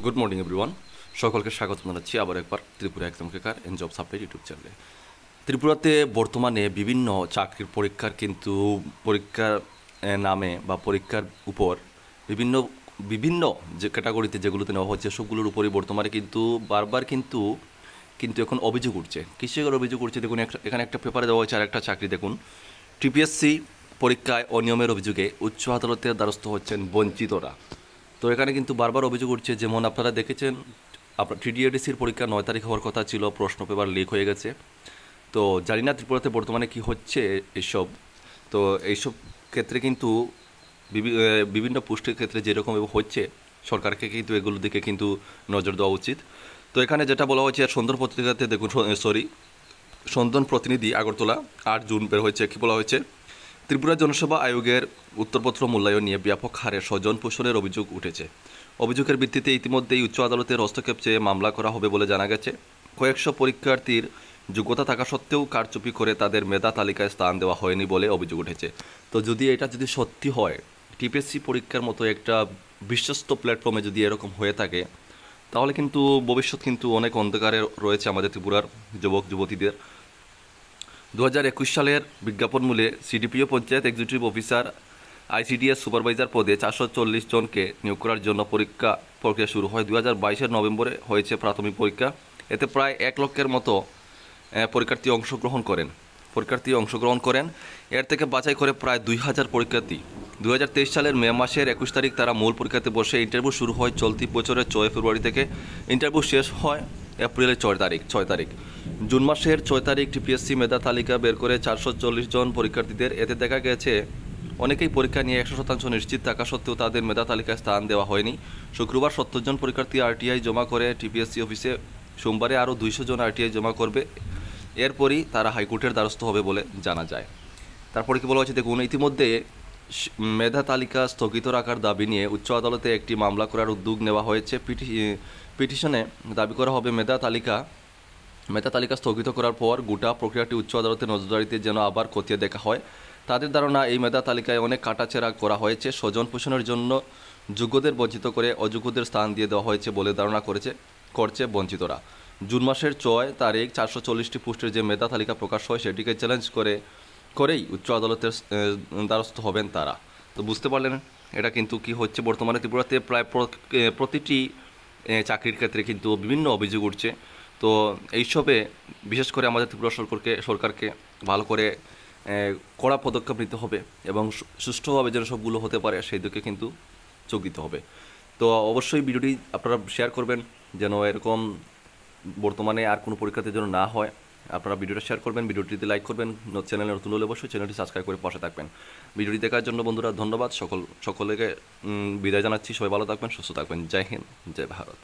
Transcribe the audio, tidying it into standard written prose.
Good morning everyone. সকলকে স্বাগত জানাচ্ছি আবার একবার Tripura exam cracker and jobs update YouTube চ্যানেলে। ত্রিপুরাতে বর্তমানে বিভিন্ন চাকরির পরীক্ষার কিন্তু পরীক্ষার নামে বা পরীক্ষার উপর বিভিন্ন বিভিন্ন যে ক্যাটাগরিতে যেগুলোতে নেওয়া হচ্ছে সবগুলোর উপরই বর্তমানে কিন্তু বারবার কিন্তু কিন্তু এখন অভিযোগ উঠছে। কিসের অভিযোগ উঠছে দেখুন, এখানে একটা পেপারে দেওয়া হয়েছে আর একটা চাকরি দেখুন। টিপিএসসি পরীক্ষায় অনিয়মের অভিযোগে উচ্চ আদালতের দ্বারস্থ হচ্ছেন বঞ্চিতরা। তো এখানে কিন্তু বারবার অভিযোগ উঠছে, যেমন আপনারা দেখেছেন আপনার টিডিএডিসির পরীক্ষা 9 তারিখ হওয়ার কথা ছিল, প্রশ্ন পেপার লিক হয়ে গেছে। তো জানি না ত্রিপুরাতে বর্তমানে কি হচ্ছে এইসব। তো এইসব ক্ষেত্রে কিন্তু বিভিন্ন পোস্টের ক্ষেত্রে যেরকম হচ্ছে, সরকারকে কিন্তু এগুলোর দিকে কিন্তু নজর দেওয়া উচিত। তো এখানে যেটা বলা হয়েছে, আর সুন্দর পত্রিকাতে দেখুন, সন্দন প্রতিনিধি আগরতলা 8 জুন বের হয়েছে। কী বলা হয়েছে? ত্রিপুরা জনসেবা আয়োগের উত্তরপত্র মূল্যায়ন নিয়ে ব্যাপক হারে স্বজন পোষণের অভিযোগ উঠেছে। অভিযোগের ভিত্তিতে ইতিমধ্যেই উচ্চ আদালতের হস্তক্ষেপ চেয়ে মামলা করা হবে বলে জানা গেছে। কয়েকশো পরীক্ষার্থীর যোগ্যতা থাকা সত্ত্বেও কারচুপি করে তাদের মেধা তালিকায় স্থান দেওয়া হয়নি বলে অভিযোগ উঠেছে। তো এটা যদি সত্যি হয়, টিপিএসসি পরীক্ষার মতো একটা বিশ্বস্ত প্ল্যাটফর্মে যদি এরকম হয়ে থাকে, তাহলে কিন্তু ভবিষ্যৎ কিন্তু অনেক অন্ধকারে রয়েছে আমাদের ত্রিপুরার যুবক যুবতীদের। 2021 সালের বিজ্ঞাপন মূল্যে CDPO panchayat executive officer ICDS supervisor পদে 440 জনকে নিয়োগ করার জন্য পরীক্ষা প্রক্রিয়া শুরু হয়। 2022-এর নভেম্বরে হয়েছে প্রাথমিক পরীক্ষা। এতে প্রায় 1 লক্ষের মতো পরীক্ষার্থী অংশগ্রহণ করেন। এর থেকে বাছাই করে প্রায় 2000 পরীক্ষার্থী। 2023 সালের মে মাসের 21 তারিখ তারা মূল পরীক্ষাতে বসে। ইন্টারভিউ শুরু হয় চলতি বছরের 6 ফেব্রুয়ারি থেকে। ইন্টারভিউ শেষ হয় এপ্রিলের 6 তারিখ। জুন মাসের 6 তারিখ টিপিএসসি মেধা তালিকা বের করে 440 জন পরীক্ষার্থীদের। এতে দেখা গেছে অনেকেই পরীক্ষা নিয়ে 100% নিশ্চিত থাকা সত্ত্বেও তাদের মেধা তালিকায় স্থান দেওয়া হয়নি। শুক্রবার 70 জন পরীক্ষার্থী আরটিআই জমা করে টিপিএসসি অফিসে। সোমবারে আরও 200 জন আরটিআই জমা করবে। এরপরই তারা হাইকোর্টের দ্বারস্থ হবে বলে জানা যায়। তারপরে কি বলা হচ্ছে দেখুন, ইতিমধ্যে মেধা তালিকা স্থগিত রাখার দাবি নিয়ে উচ্চ আদালতে একটি মামলা করার উদ্যোগ নেওয়া হয়েছে। পিটিশনে দাবি করা হবে মেধা তালিকা স্থগিত করার পর গোটা প্রক্রিয়াটি উচ্চ আদালতের নজরদারিতে যেন আবার খতিয়ে দেখা হয়। তাদের ধারণা, এই মেধা তালিকায় অনেক কাটাছেঁড়া করা হয়েছে। স্বজন পোষণের জন্য যোগ্যদের বঞ্চিত করে অযোগ্যদের স্থান দিয়ে দেওয়া হয়েছে বলে ধারণা করছে বঞ্চিতরা। জুন মাসের 6 তারিখ 440টি পোস্টের যে মেধা তালিকা প্রকাশ হয়, সেটিকে চ্যালেঞ্জ করেই উচ্চ আদালতের দ্বারস্থ হবেন তারা। তো বুঝতে পারলেন এটা কিন্তু কি হচ্ছে বর্তমানে ত্রিপুরাতে প্রায় প্রতিটি চাকরির ক্ষেত্রে কিন্তু বিভিন্ন অভিযোগ উঠছে। তো এইসবে বিশেষ করে আমাদের ত্রিপুরা সরকারকে ভালো করে কড়া পদক্ষেপ নিতে হবে এবং সুষ্ঠুভাবে যেন সবগুলো হতে পারে সেই দিকে কিন্তু চোখ দিতে হবে। তো অবশ্যই ভিডিওটি আপনারা শেয়ার করবেন, যেন এরকম বর্তমানে আর কোনো পরীক্ষাতে যেন না হয়। আপনারা ভিডিওটা শেয়ার করবেন, ভিডিওটিতে লাইক করবেন, চ্যানেলে নতুন হলে অবশ্যই চ্যানেলটি সাবস্ক্রাইব করে পাশে থাকবেন। ভিডিওটি দেখার জন্য বন্ধুরা ধন্যবাদ। সকলকে বিদায় জানাচ্ছি। সবাই ভালো থাকবেন, সুস্থ থাকবেন। জয় হিন্দ, জয় ভারত।